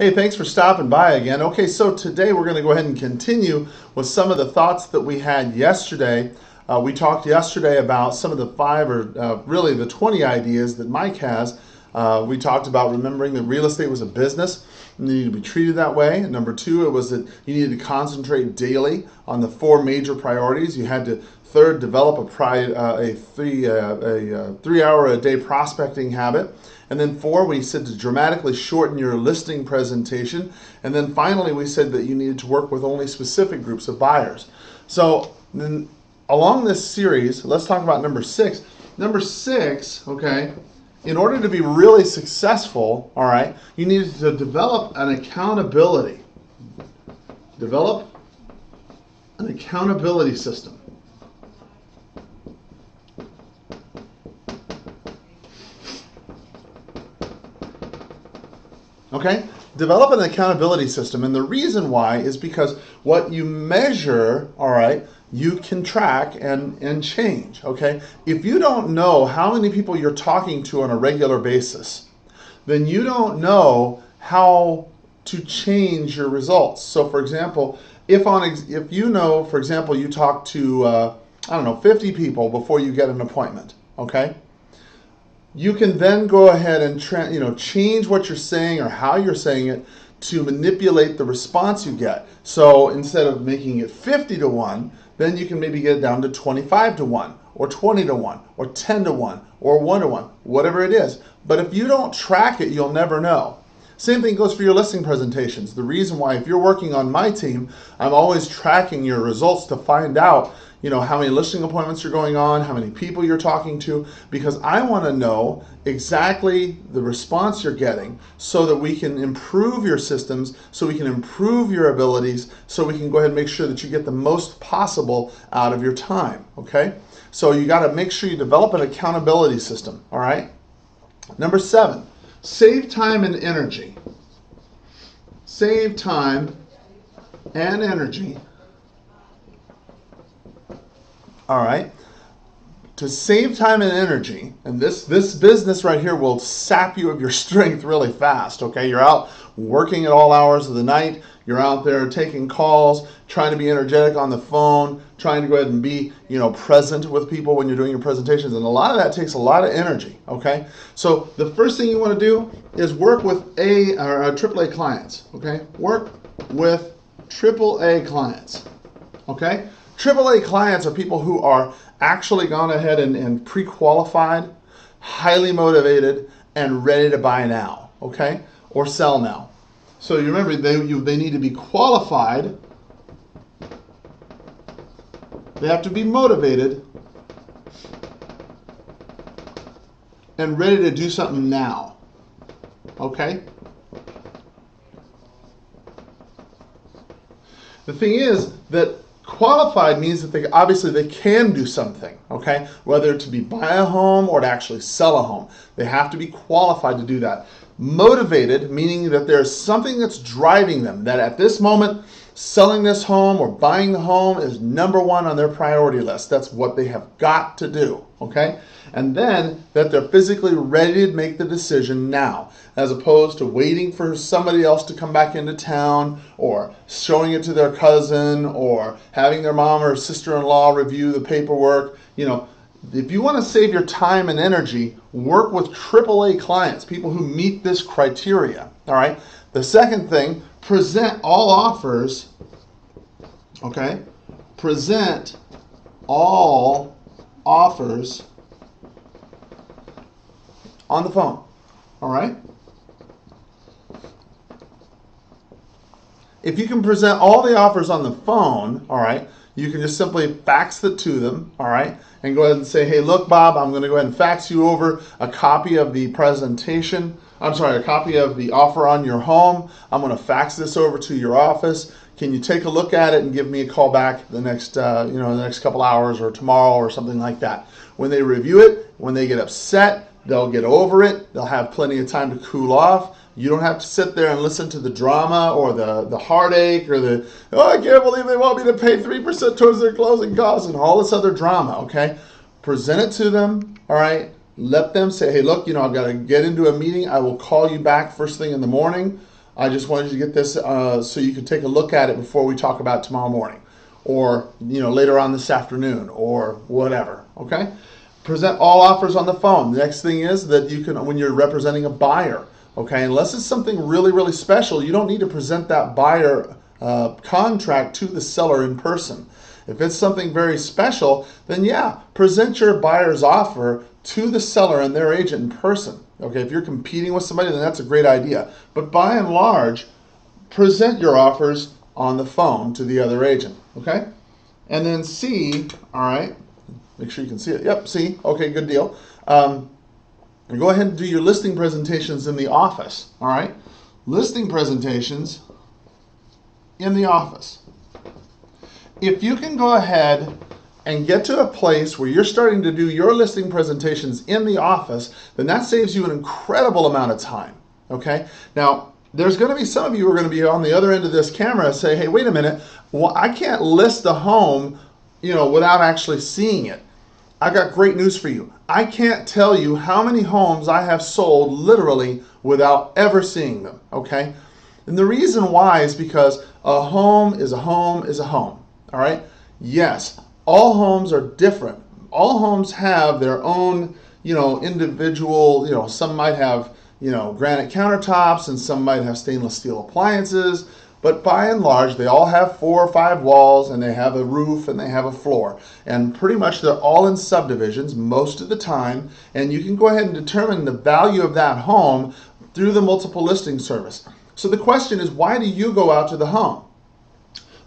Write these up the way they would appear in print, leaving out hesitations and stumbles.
Hey, thanks for stopping by again. Okay, so today we're going to go ahead and continue with some of the thoughts that we had yesterday. We talked yesterday about some of the really the 20 ideas that Mike has. We talked about remembering that real estate was a business and you need to be treated that way. And number two, it was that you needed to concentrate daily on the four major priorities. You had to third, develop a 3 hour a day prospecting habit. And then four, we said to dramatically shorten your listing presentation. And then finally, we said that you needed to work with only specific groups of buyers. So then along this series, let's talk about number six. Number six, okay, in order to be really successful, all right, you needed to develop an accountability. Develop an accountability system. Okay? Develop an accountability system. And the reason why is because what you measure, all right, you can track and change. Okay? If you don't know how many people you're talking to on a regular basis, then you don't know how to change your results. So for example, if you know, for example, you talk to 50 people before you get an appointment, okay? You can then go ahead and change what you're saying or how you're saying it to manipulate the response you get. So instead of making it 50 to 1, then you can maybe get it down to 25 to 1 or 20 to 1 or 10 to 1 or 1 to 1, whatever it is. But if you don't track it, you'll never know. Same thing goes for your listing presentations. The reason why, if you're working on my team, I'm always tracking your results to find out how many listing appointments you're going on, how many people you're talking to, because I want to know exactly the response you're getting so that we can improve your systems, so we can improve your abilities, so we can go ahead and make sure that you get the most possible out of your time, okay? So you got to make sure you develop an accountability system, all right? Number 7, save time and energy. Save time and energy. All right, to save time and energy, and this business right here will sap you of your strength really fast, okay? You're out working at all hours of the night, you're out there taking calls, trying to be energetic on the phone, trying to go ahead and be, present with people when you're doing your presentations, and a lot of that takes a lot of energy, okay? So the first thing you want to do is work with AAA clients, okay? Work with AAA clients, okay? AAA clients are people who are actually gone ahead and pre-qualified, highly motivated, and ready to buy now, okay? Or sell now. So you remember, they need to be qualified, they have to be motivated, and ready to do something now, okay? The thing is that qualified means that they can do something, okay? Whether to be buy a home or to actually sell a home. They have to be qualified to do that. Motivated, meaning that there's something that's driving them, that at this moment, selling this home or buying the home is number one on their priority list. That's what they have got to do, okay? And then that they're physically ready to make the decision now, as opposed to waiting for somebody else to come back into town or showing it to their cousin or having their mom or sister-in-law review the paperwork. If you want to save your time and energy, work with AAA clients, people who meet this criteria, all right? The second thing, present all offers, okay? Present all offers on the phone, all right? If you can present all the offers on the phone, all right, you can just simply fax it to them, all right, and go ahead and say, hey, look, Bob, I'm going to go ahead and fax you over a copy of the a copy of the offer on your home. I'm going to fax this over to your office. Can you take a look at it and give me a call back the next couple hours or tomorrow or something like that? When they review it, when they get upset, they'll get over it. They'll have plenty of time to cool off. You don't have to sit there and listen to the drama or the heartache or I can't believe they want me to pay 3% towards their closing costs and all this other drama, okay? Present it to them, all right? Let them say, hey, look, I've got to get into a meeting. I will call you back first thing in the morning. I just wanted you to get this so you could take a look at it before we talk about it tomorrow morning, or later on this afternoon, or whatever. Okay. Present all offers on the phone. The next thing is that you can, when you're representing a buyer, okay, unless it's something really, really special, you don't need to present that buyer contract to the seller in person. If it's something very special, then yeah, present your buyer's offer to the seller and their agent in person. Okay, if you're competing with somebody, then that's a great idea. But by and large, present your offers on the phone to the other agent. Okay, and then C, all right, make sure you can see it. Yep, C, okay, good deal. Go ahead and do your listing presentations in the office. All right, listing presentations in the office. If you can go ahead and get to a place where you're starting to do your listing presentations in the office, then that saves you an incredible amount of time. Okay? Now, there's going to be some of you who are going to be on the other end of this camera and say, hey, wait a minute, well, I can't list the home, without actually seeing it. I got great news for you. I can't tell you how many homes I have sold literally without ever seeing them. Okay? And the reason why is because a home is a home is a home. All right? Yes, all homes are different. All homes have their own, individual, some might have, granite countertops, and some might have stainless steel appliances, but by and large, they all have 4 or 5 walls, and they have a roof, and they have a floor. And pretty much they're all in subdivisions most of the time, and you can go ahead and determine the value of that home through the multiple listing service. So the question is, why do you go out to the home?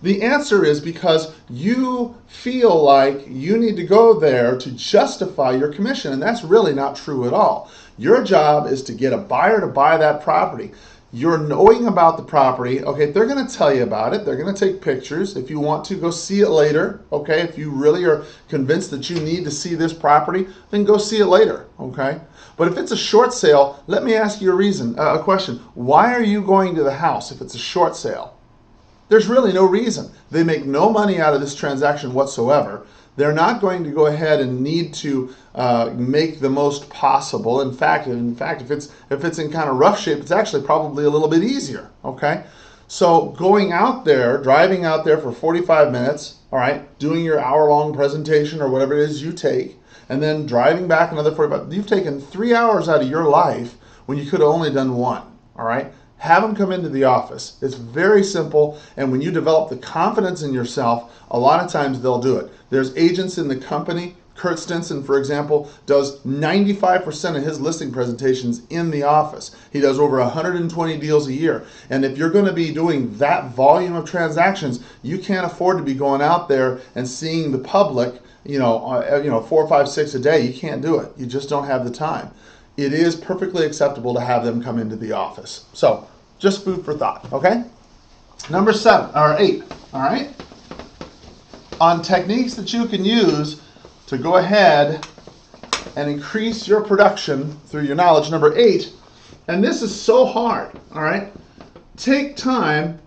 The answer is because you feel like you need to go there to justify your commission, and that's really not true at all. Your job is to get a buyer to buy that property. You're knowing about the property, okay, they're going to tell you about it. They're going to take pictures. If you want to, go see it later, okay? If you really are convinced that you need to see this property, then go see it later, okay? But if it's a short sale, let me ask you a question. Why are you going to the house if it's a short sale? There's really no reason. They make no money out of this transaction whatsoever. They're not going to go ahead and need to make the most possible. In fact, if it's in kind of rough shape, it's actually probably a little bit easier. Okay, so going out there, driving out there for 45 minutes, all right, doing your hour-long presentation or whatever it is you take, and then driving back another 45. You've taken 3 hours out of your life when you could have only done 1. All right. Have them come into the office. It's very simple, and when you develop the confidence in yourself, a lot of times they'll do it. There's agents in the company. Kurt Stinson, for example, does 95% of his listing presentations in the office. He does over 120 deals a year. And if you're going to be doing that volume of transactions, you can't afford to be going out there and seeing the public, 4, 5, 6 a day. You can't do it. You just don't have the time. It is perfectly acceptable to have them come into the office. So, just food for thought, okay? Number 8, all right? On techniques that you can use to go ahead and increase your production through your knowledge. Number 8, and this is so hard, all right? Take time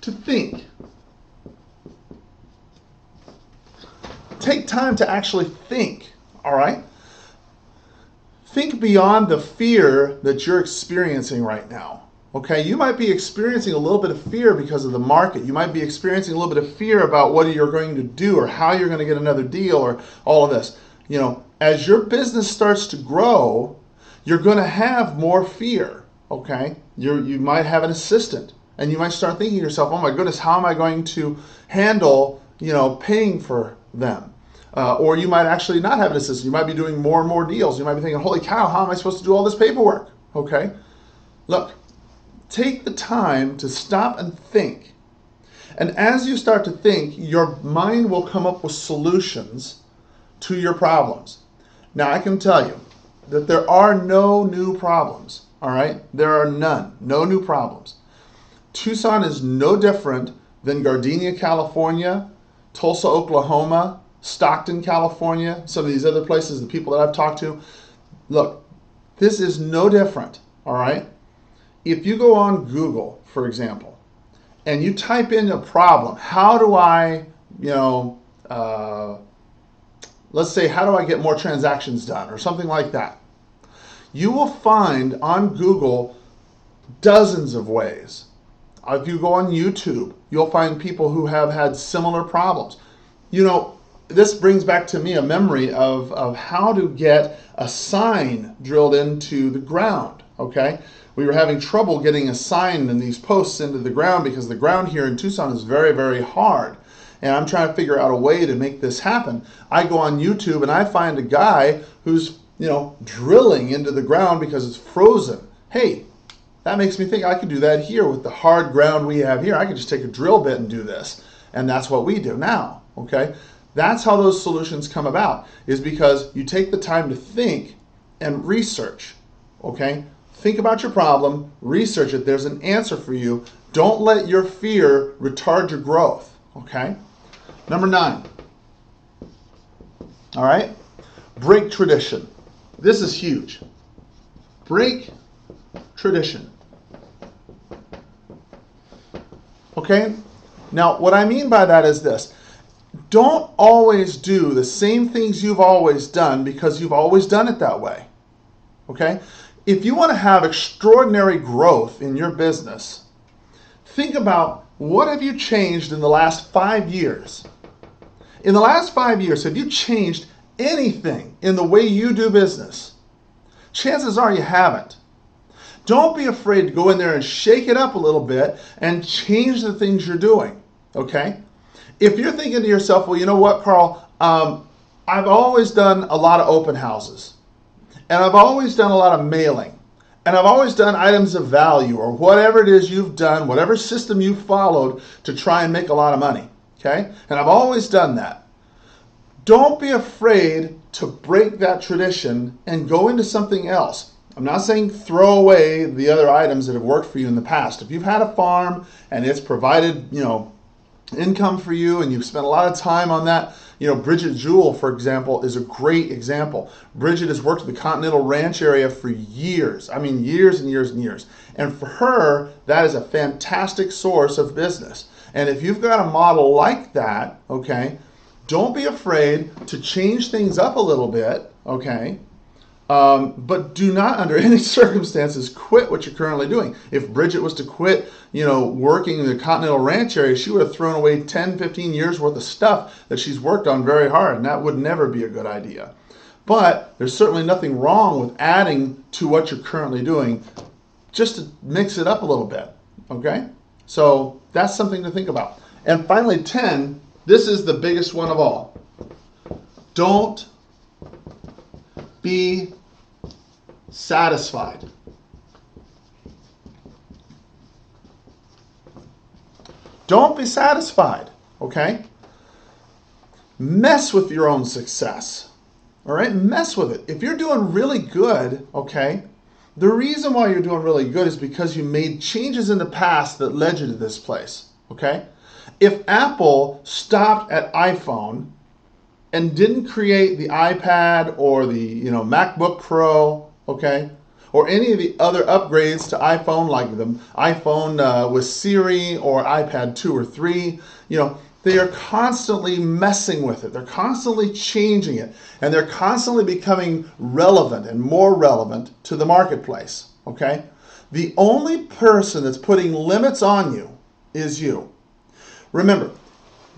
to think. Take time to actually think. All right? Think beyond the fear that you're experiencing right now. Okay? You might be experiencing a little bit of fear because of the market. You might be experiencing a little bit of fear about what you're going to do or how you're going to get another deal or all of this. As your business starts to grow, you're going to have more fear. Okay? You might have an assistant, and you might start thinking to yourself, oh my goodness, how am I going to handle, paying for them? Or you might actually not have an assistant. You might be doing more and more deals. You might be thinking, holy cow, how am I supposed to do all this paperwork? Okay? Look, take the time to stop and think. And as you start to think, your mind will come up with solutions to your problems. Now, I can tell you that there are no new problems. All right? There are none. No new problems. Tucson is no different than Gardenia, California, Tulsa, Oklahoma, Stockton, California, some of these other places, the people that I've talked to. Look, this is no different, all right? If you go on Google, for example, and you type in a problem, how do I, let's say, how do I get more transactions done or something like that? You will find on Google dozens of ways. If you go on YouTube, you'll find people who have had similar problems. This brings back to me a memory of how to get a sign drilled into the ground, okay? We were having trouble getting a sign in these posts into the ground because the ground here in Tucson is very, very hard. And I'm trying to figure out a way to make this happen. I go on YouTube and I find a guy who's, drilling into the ground because it's frozen. Hey, that makes me think I could do that here with the hard ground we have here. I could just take a drill bit and do this. And that's what we do now, okay? That's how those solutions come about, is because you take the time to think and research, okay? Think about your problem, research it. There's an answer for you. Don't let your fear retard your growth, okay? Number 9, all right? Break tradition. This is huge. Break tradition. Okay? Now, what I mean by that is this. Don't always do the same things you've always done because you've always done it that way. Okay? If you want to have extraordinary growth in your business, think about what have you changed in the last 5 years? In the last 5 years, have you changed anything in the way you do business? Chances are you haven't. Don't be afraid to go in there and shake it up a little bit and change the things you're doing, okay? If you're thinking to yourself, well, you know what, Carl, I've always done a lot of open houses, and I've always done a lot of mailing, and I've always done items of value, or whatever it is you've done, whatever system you followed to try and make a lot of money, okay? And I've always done that. Don't be afraid to break that tradition and go into something else. I'm not saying throw away the other items that have worked for you in the past. If you've had a farm and it's provided, income for you and you've spent a lot of time on that, Bridget Jewell, for example, is a great example. Bridget has worked at the Continental Ranch area for years. I mean, years and years and years. And for her, that is a fantastic source of business. And if you've got a model like that, okay, don't be afraid to change things up a little bit, okay? But do not, under any circumstances, quit what you're currently doing. If Bridget was to quit, working in the Continental Ranch area, she would have thrown away 10, 15 years worth of stuff that she's worked on very hard, and that would never be a good idea. But there's certainly nothing wrong with adding to what you're currently doing just to mix it up a little bit, okay? So that's something to think about. And finally, 10, this is the biggest one of all. Don't be satisfied. Don't be satisfied, okay? Mess with your own success, all right? Mess with it. If you're doing really good, okay, the reason why you're doing really good is because you made changes in the past that led you to this place, okay? If Apple stopped at iPhone and didn't create the iPad or the MacBook Pro, okay, or any of the other upgrades to iPhone, like the iPhone with Siri or iPad 2 or 3, they are constantly messing with it. They're constantly changing it, and they're constantly becoming relevant and more relevant to the marketplace, okay? The only person that's putting limits on you is you. Remember,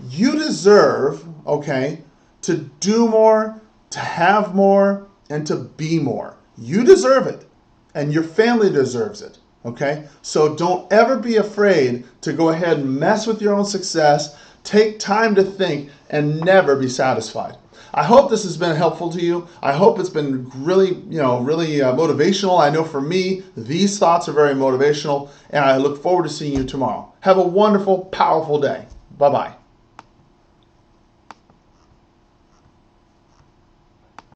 you deserve, okay, to do more, to have more, and to be more. You deserve it, and your family deserves it, okay? So don't ever be afraid to go ahead and mess with your own success, take time to think, and never be satisfied. I hope this has been helpful to you. I hope it's been really motivational. I know for me, these thoughts are very motivational, and I look forward to seeing you tomorrow. Have a wonderful, powerful day. Bye-bye.